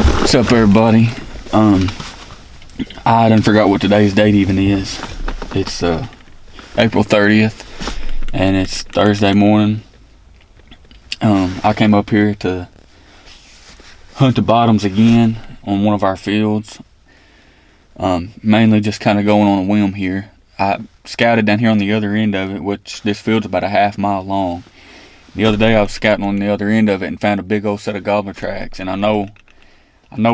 What's up, everybody? I done forgot what today's date even is. It's April 30th, and it's Thursday morning. I came up here to hunt the bottoms again on one of our fields. Mainly just kind of going on a whim here. I scouted down here on the other end of it, which this field's about a half mile long. The other day I was scouting on the other end of it and found a big old set of gobbler tracks, and I know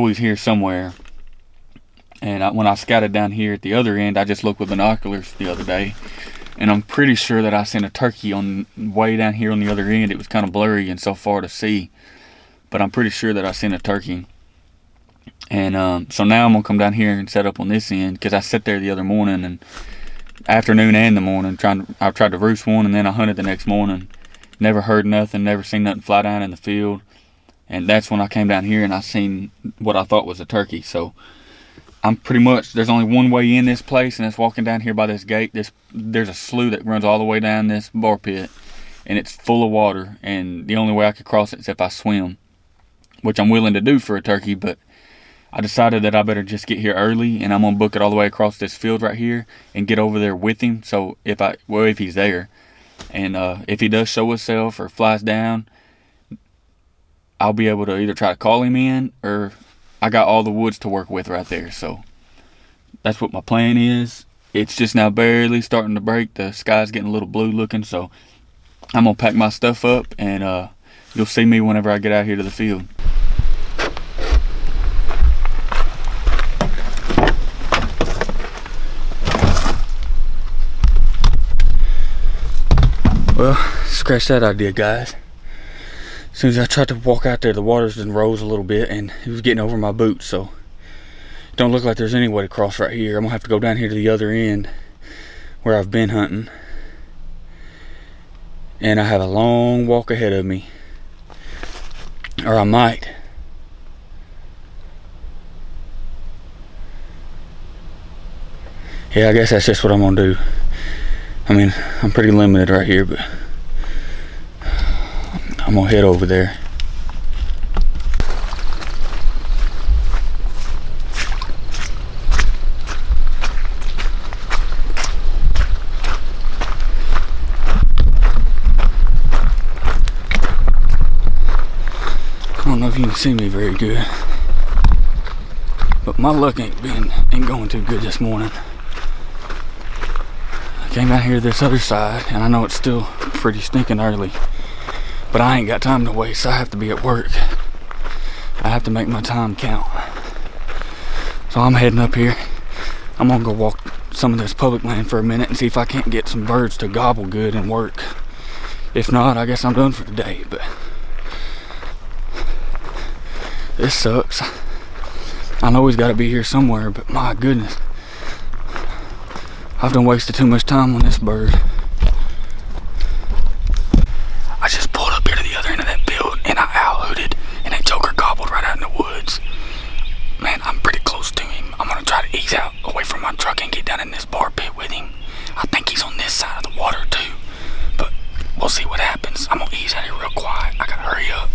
he's here somewhere. And when I scouted down here at the other end, I just looked with binoculars the other day, and I'm pretty sure that I seen a turkey on way down here on the other end. It was kind of blurry and so far to see, but I'm pretty sure that I seen a turkey. And so now I'm gonna come down here and set up on this end, because I sat there the other morning and afternoon and the morning I tried to roost one, and then I hunted the next morning. Never heard nothing, never seen nothing fly down in the field. And that's when I came down here and I seen what I thought was a turkey. So I'm pretty much, there's only one way in this place, and it's walking down here by this gate. There's a slough that runs all the way down this bar pit, and it's full of water, and the only way I could cross it is if I swim, which I'm willing to do for a turkey. But I decided that I better just get here early, and I'm gonna book it all the way across this field right here and get over there with him. So if he's there, and if he does show himself or flies down, I'll be able to either try to call him in, or I got all the woods to work with right there. So that's what my plan is. It's just now barely starting to break. The sky's getting a little blue looking, so I'm gonna pack my stuff up, and you'll see me whenever I get out here to the field. Well, scratch that idea, guys. As soon as I tried to walk out there, the waters just rose a little bit, and it was getting over my boots, so it don't look like there's any way to cross right here. I'm gonna have to go down here to the other end where I've been hunting, and I have a long walk ahead of me, or I might. Yeah, I guess that's just what I'm gonna do. I mean, I'm pretty limited right here, but I'm gonna head over there. I don't know if you can see me very good, but my luck ain't going too good this morning. I came out here to this other side, and I know it's still pretty stinking early, but I ain't got time to waste. I have to be at work. I have to make my time count. So I'm heading up here. I'm gonna go walk some of this public land for a minute and see if I can't get some birds to gobble good and work. If not, I guess I'm done for today, but this sucks. I know he's gotta be here somewhere, but my goodness, I've done wasted too much time on this bird. I just pulled up here to the other end of that field, and I owl hooted, and that joker gobbled right out in the woods. Man, I'm pretty close to him. I'm gonna try to ease out away from my truck and get down in this bar pit with him. I think he's on this side of the water too, but we'll see what happens. I'm gonna ease out here real quiet. I gotta hurry up.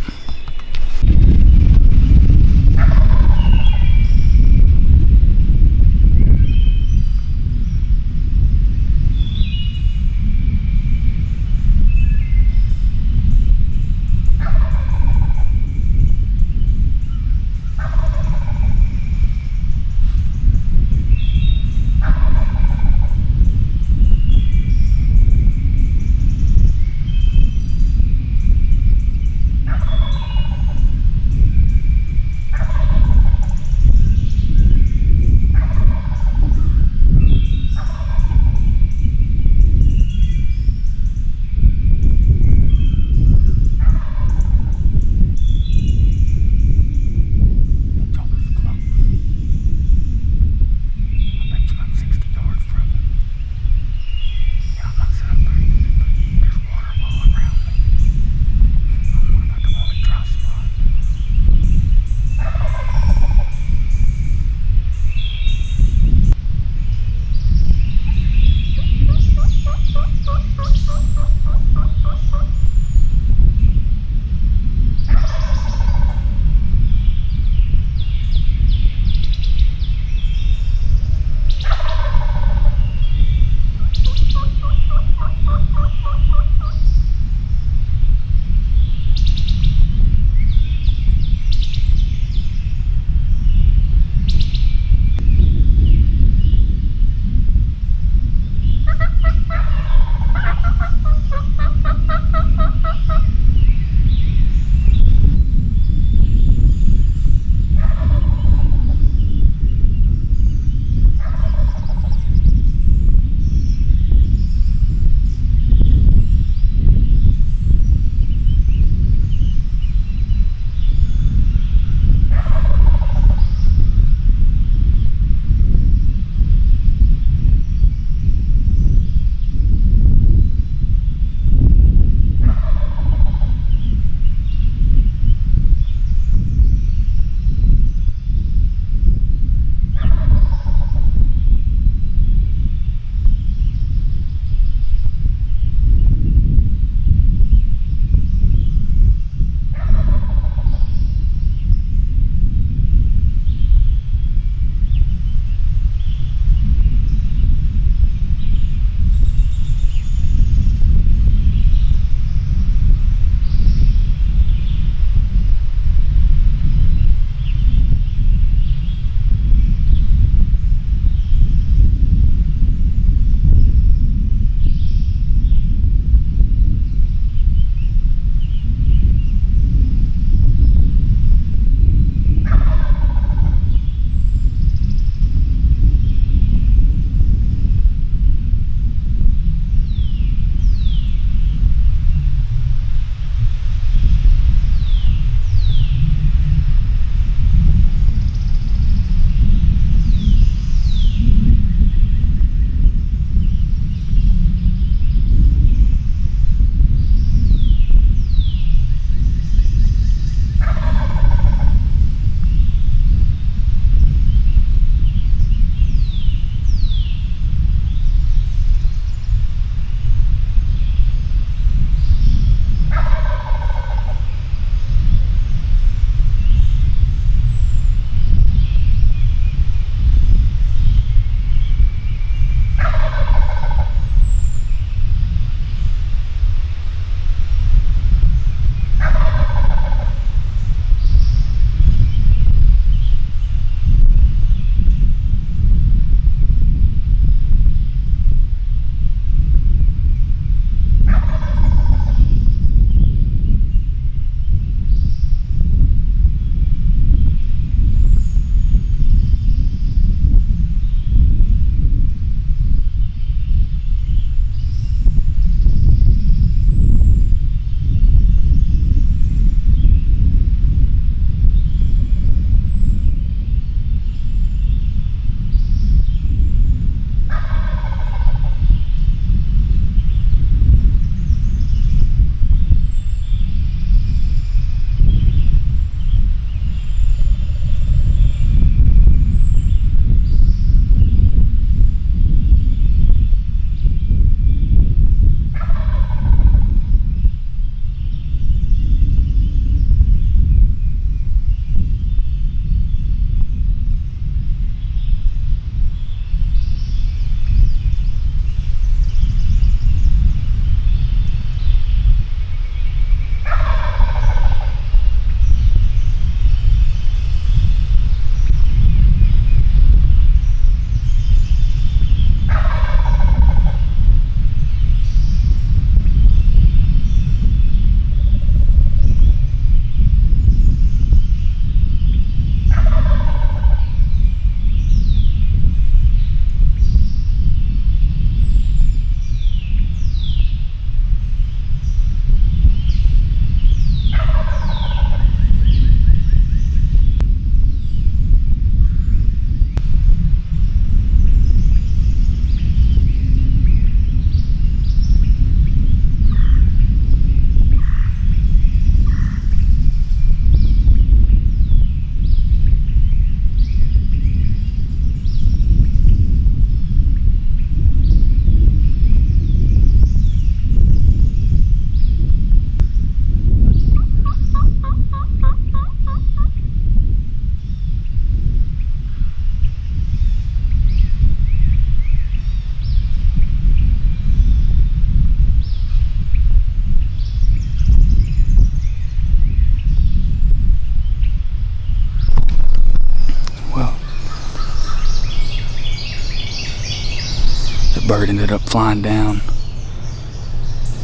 that bird ended up flying down.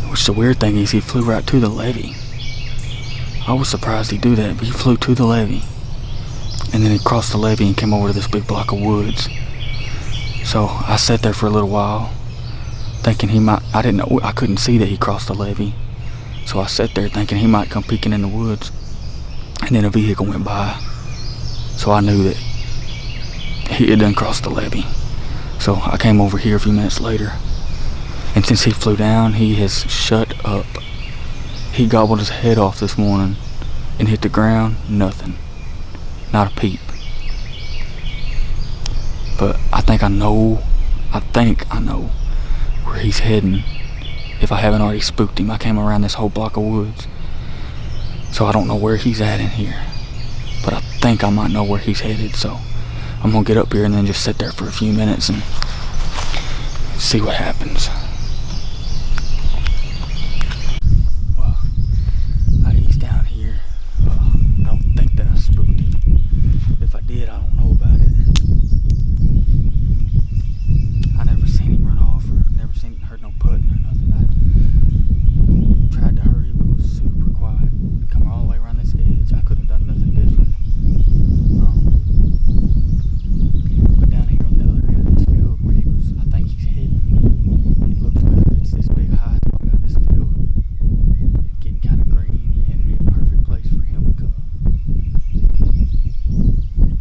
Which the weird thing is, he flew right to the levee. I was surprised he'd do that, but he flew to the levee. And then he crossed the levee and came over to this big block of woods. So I sat there for a little while, thinking he might, I didn't know, I couldn't see that he crossed the levee. So I sat there thinking he might come peeking in the woods. And then a vehicle went by. So I knew that he had done crossed the levee. So I came over here a few minutes later. And since he flew down, he has shut up. He gobbled his head off this morning and hit the ground, nothing. Not a peep. But I think I know where he's heading. If I haven't already spooked him. I came around this whole block of woods. So I don't know where he's at in here. But I think I might know where he's headed. So I'm gonna get up here and then just sit there for a few minutes and see what happens. Well, he's down here. I don't think that I spooked him. If I did, I don't know about it. I never seen him run off or heard no putting or nothing. I tried to hurry, but it was super quiet. Come all the way around this edge. I couldn't have done nothing different. But down here on the other end of this field where he was, I think he's hidden. It looks good. It's this big high spot out this field. It's getting kind of green, and it'd be a perfect place for him to come.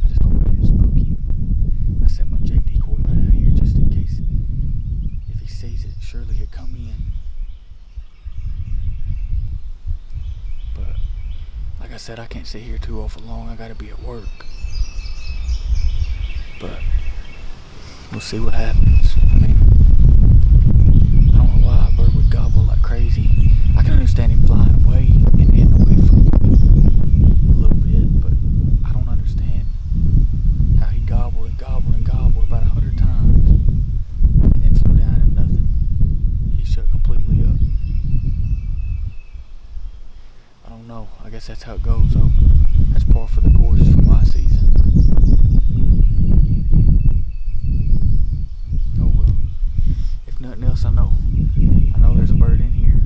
I just hope I didn't spook him. I set my Jake decoy right out here just in case. If he sees it, surely he'll come in. But like I said, I can't sit here too awful long. I gotta be at work. But we'll see what happens. I mean, I don't know why a bird would gobble like crazy. I can understand him flying away and heading away from a little bit, but I don't understand how he gobbled and gobbled and gobbled about 100 times and then flew down and nothing. He shut completely up. I don't know. I guess that's how it goes, though. That's par for the course for my season. Oh well. If nothing else, I know there's a bird in here.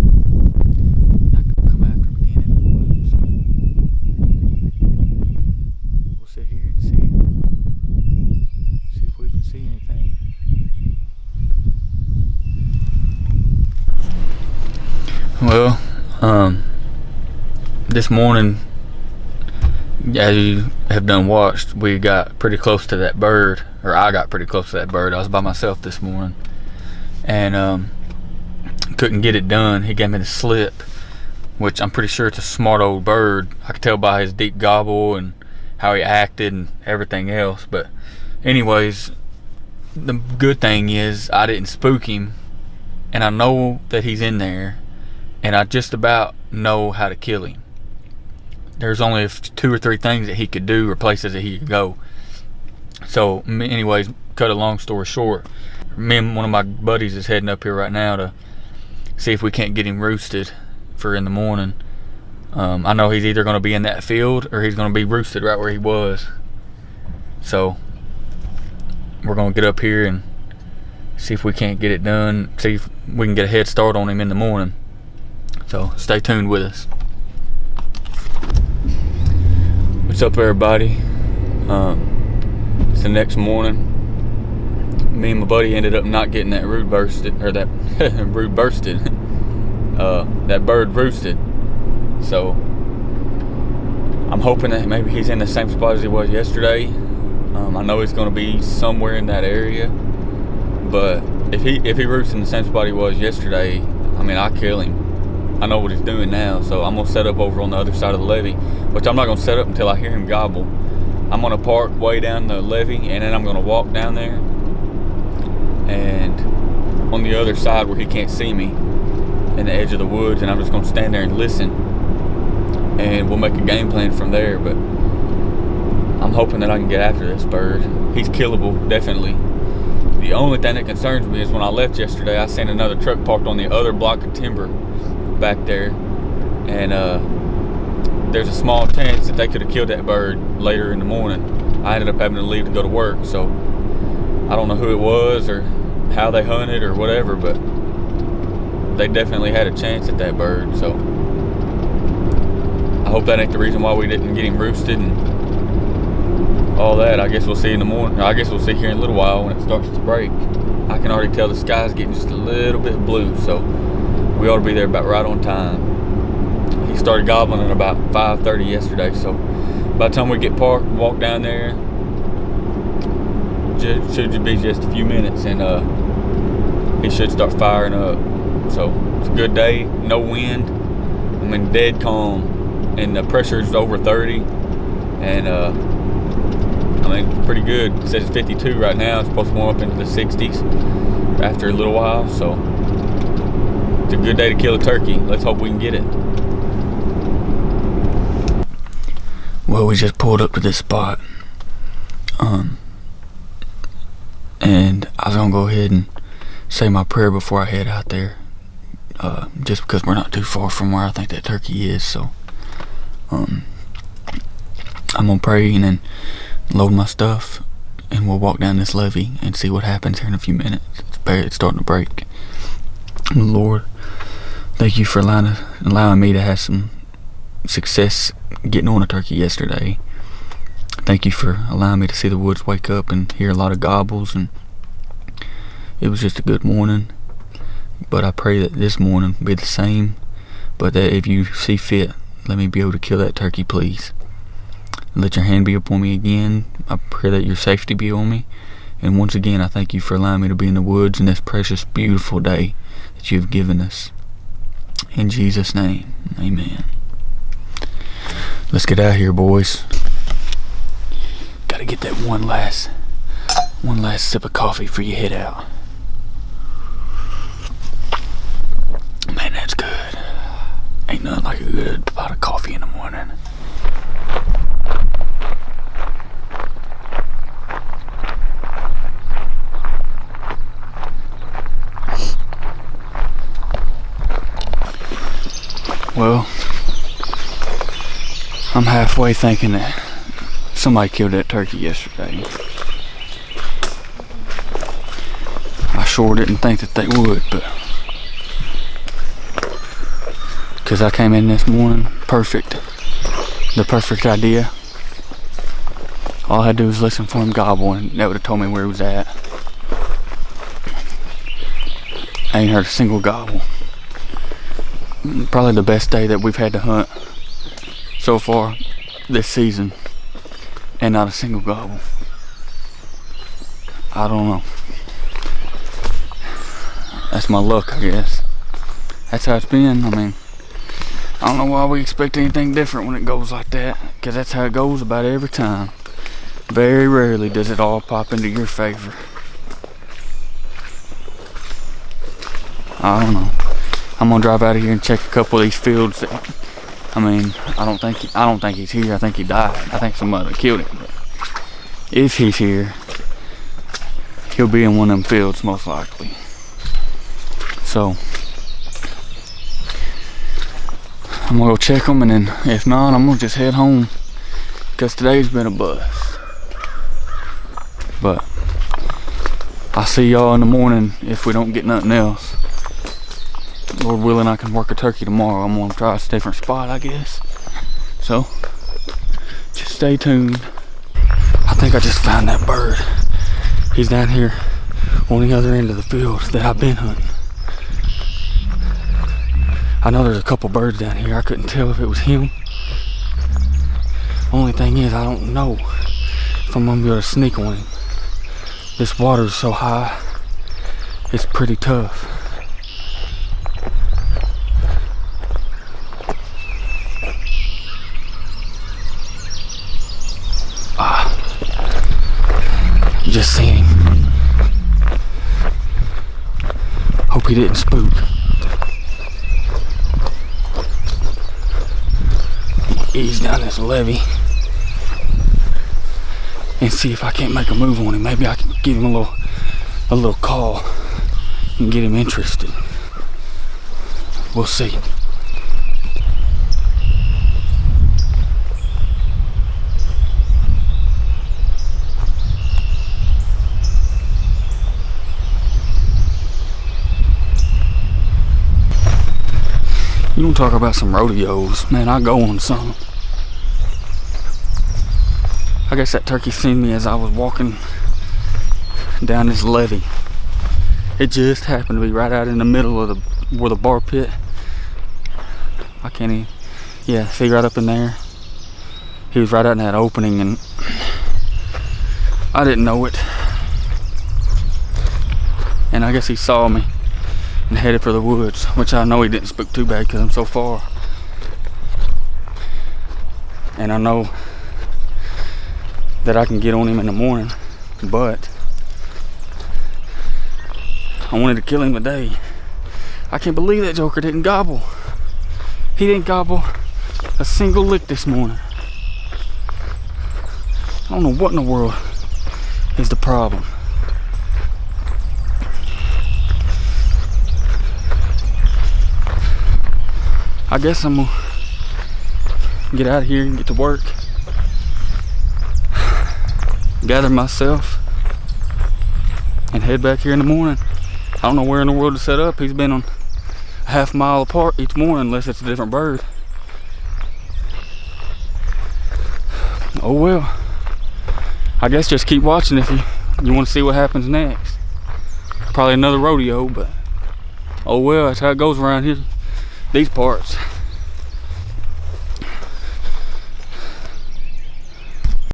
I can come after him again in the woods. We'll sit here and see if we can see anything. Well, this morning, as you have done watched, we got pretty close to that bird, or I got pretty close to that bird. I was by myself this morning, and couldn't get it done. He gave me the slip, which I'm pretty sure it's a smart old bird. I could tell by his deep gobble and how he acted and everything else. But anyways, the good thing is I didn't spook him, and I know that he's in there, and I just about know how to kill him. There's only 2 or 3 things that he could do, or places that he could go. So anyways, cut a long story short, me and one of my buddies is heading up here right now to see if we can't get him roosted for in the morning. I know he's either going to be in that field or he's going to be roosted right where he was. So we're going to get up here and see if we can't get it done, see if we can get a head start on him in the morning. So stay tuned with us. What's up, everybody? It's the next morning. Me and my buddy ended up not getting that that bird roosted. So I'm hoping that maybe he's in the same spot as he was yesterday. I know he's going to be somewhere in that area, but if he roosts in the same spot he was yesterday, I mean, I'll kill him. I know what he's doing now, so I'm going to set up over on the other side of the levee, which I'm not going to set up until I hear him gobble. I'm going to park way down the levee, and then I'm going to walk down there, and on the other side where he can't see me, in the edge of the woods, and I'm just going to stand there and listen, and we'll make a game plan from there. But I'm hoping that I can get after this bird. He's killable, definitely. The only thing that concerns me is when I left yesterday, I seen another truck parked on the other block of timber back there, and there's a small chance that they could have killed that bird later in the morning. I ended up having to leave to go to work, so I don't know who it was or how they hunted or whatever, but they definitely had a chance at that bird. So I hope that ain't the reason why we didn't get him roosted and all that. I guess we'll see in the morning. I guess we'll see here in a little while when it starts to break. I can already tell the sky's getting just a little bit blue, so we ought to be there about right on time. He started gobbling at about 5:30 yesterday, so by the time we get parked and walk down there, should be just a few minutes, and he should start firing up. So it's a good day, no wind. I mean, dead calm, and the pressure is over 30, and I mean, it's pretty good. It says it's 52 right now. It's supposed to warm up into the 60s after a little while, so it's a good day to kill a turkey. Let's hope we can get it. Well, we just pulled up to this spot, and I was gonna go ahead and say my prayer before I head out there, just because we're not too far from where I think that turkey is. So I'm gonna pray and then load my stuff, and we'll walk down this levee and see what happens here in a few minutes. It's starting to break. Lord, thank you for allowing me to have some success getting on a turkey yesterday. Thank you for allowing me to see the woods wake up and hear a lot of gobbles, and it was just a good morning. But I pray that this morning will be the same, but that if you see fit, let me be able to kill that turkey, please. Let your hand be upon me again. I pray that your safety be on me, and once again I thank you for allowing me to be in the woods in this precious, beautiful day that you've given us. In Jesus' name, amen. Let's get out of here, boys. Gotta get that one last sip of coffee before you head out. Man, that's good. Ain't nothing like a good pot of coffee in the morning. Well, I'm halfway thinking that somebody killed that turkey yesterday. I sure didn't think that they would, but because I came in this morning the perfect idea. All I had to do was listen for him gobble, and that would have told me where he was at. I ain't heard a single gobble. Probably the best day that we've had to hunt so far this season, and not a single gobble. I don't know. That's my luck, I guess. That's how it's been. I mean, I don't know why we expect anything different when it goes like that, because that's how it goes about every time. Very rarely does it all pop into your favor. I don't know. I'm gonna drive out of here and check a couple of these fields. I mean, I don't think he's here. I think he died. I think somebody killed him. But if he's here, he'll be in one of them fields most likely. So I'm gonna go check him, and then if not, I'm gonna just head home, because today's been a bust. But I'll see y'all in the morning if we don't get nothing else. Lord willing, I can work a turkey tomorrow. I'm gonna try a different spot, I guess. So just stay tuned. I think I just found that bird. He's down here on the other end of the field that I've been hunting. I know there's a couple birds down here. I couldn't tell if it was him. Only thing is, I don't know if I'm gonna be able to sneak on him. This water's so high, it's pretty tough. Just seen him. Hope he didn't spook. Ease down this levee and see if I can't make a move on him. Maybe I can give him a little call and get him interested. We'll see. I'm talking about some rodeos. Man, I go on some. I guess that turkey seen me as I was walking down this levee. It just happened to be right out in the middle of where the bar pit. I can't even, yeah, see right up in there. He was right out in that opening and I didn't know it. And I guess he saw me and headed for the woods, which I know he didn't spook too bad because I'm so far. And I know that I can get on him in the morning, but I wanted to kill him today. I can't believe that joker didn't gobble. He didn't gobble a single lick this morning. I don't know what in the world is the problem. I guess I'm gonna get out of here and get to work. Gather myself and head back here in the morning. I don't know where in the world to set up. He's been on a half mile apart each morning unless it's a different bird. Oh well. I guess just keep watching if you want to see what happens next. Probably another rodeo, but oh well, that's how it goes around here, these parts.